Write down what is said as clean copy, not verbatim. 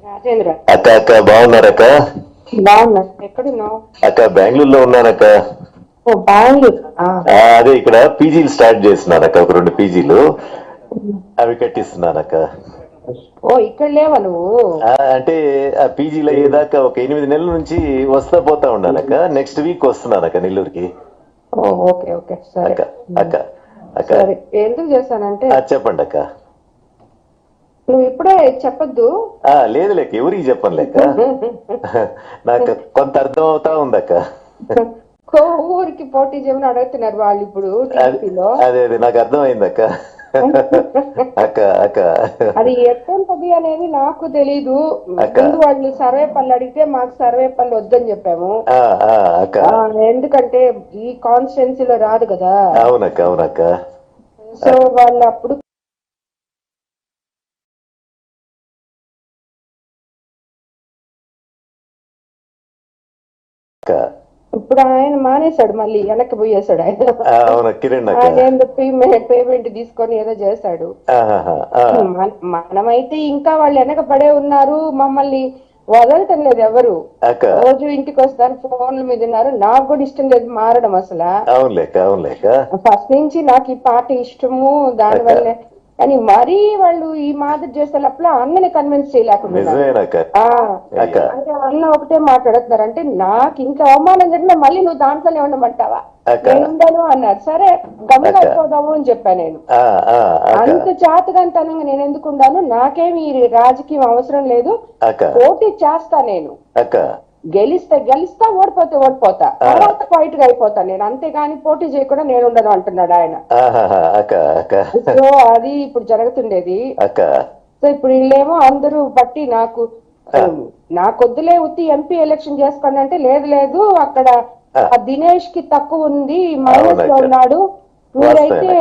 రాజేంద్ర అక్క అక్క బాగున్నారక్క? బాగున్నా. ఎక్కడున్నావు? అక్క బెంగళూరులో ఉన్నానక్క. ఓ బెంగళూరు. అదే ఇక్కడ పీజీలు స్టార్ట్ చేస్తున్నానక్క, ఒక 2 పీజీలు అవి కట్టిస్తున్నానక్క. ఓ ఇక్కడ లేవా నువ్వు? అంటే ఆ పీజీలు అయ్యేదాకా ఒక 8 నెలల నుంచి వస్తా పోతా ఉన్నానక్క. నెక్స్ట్ వీక్ వస్తున్నానక్క నెల్లూరుకి. ఓ ఓకే ఓకే సరే. అక్క అక్క అక్క సరే, ఎందుకు చేశానంటే చెప్పండి అక్క. నువ్వు ఇప్పుడే చెప్పొద్దు. లేదు లేక ఎవరికి చెప్పను లేక నాకు కొంత అర్థం అవుతా ఉందక్క. ఊరికి పోటీ చేయమని అడుగుతున్నారు వాళ్ళు ఇప్పుడు టీడీపీలో. అదే అదే నాకు అర్థమైందక్క. అక్క అక్క అది ఎట్టుంటది అనేది నాకు తెలీదు. ముందు వాళ్ళు సర్వేపల్లి అడిగితే మాకు సర్వేపల్లి వద్దని చెప్పాము. ఎందుకంటే ఈ కాన్స్టిట్యున్సీలో రాదు కదా. అవునక్క అవునక్క. సో వాళ్ళు అప్పుడు ఇప్పుడు ఆయన మానేశాడు, మళ్ళీ వెనక్కి పోయేశాడు. ఆయన పేమెంట్ తీసుకొని ఏదో చేశాడు. మనమైతే ఇంకా వాళ్ళు వెనక పడే ఉన్నారు, మమ్మల్ని వదలటం లేదు ఎవరు. రోజు ఇంటికి వస్తారు, ఫోన్ల మీద ఉన్నారు. నాకు కూడా ఇష్టం లేదు మారడం అసలు. ఫస్ట్ నుంచి నాకు ఈ పార్టీ ఇష్టము, దానివల్లే. కానీ మరీ వాళ్ళు ఈ మాదిరి చేసేటప్పుడు అన్నని కన్విన్స్ చేయలేకుండా అన్న ఒకటే మాట్లాడుతున్నారు. అంటే నాకు ఇంకా అవమానం జరిగినా మళ్ళీ నువ్వు దాంట్లోనే ఉండమంటావా? నేను ఉండను అన్నారు. సరే గమ్మున అయిపోదాము అని చెప్పా నేను. అంత చేతగాంతనంగా నేను ఎందుకు ఉండాను? నాకేమి రాజకీయం అవసరం లేదు, పోటీ చేస్తా నేను. గెలిస్తా, ఓడిపోతే ఓడిపోతా, తర్వాత క్వైట్ గా అయిపోతా నేను. అంతేగాని పోటీ చేయకుండా నేను ఉండను అంటున్నాడు ఆయన. సో అది ఇప్పుడు జరుగుతుండేది. సో ఇప్పుడు వీళ్ళేమో అందరూ బట్టి నాకొద్దులే ఉత్తి ఎంపీ ఎలక్షన్ చేసుకోండి అంటే, లేదు లేదు అక్కడ దినేష్ కి తక్కువ ఉంది, మైనస్ లో ఉన్నాడు, మీరైతే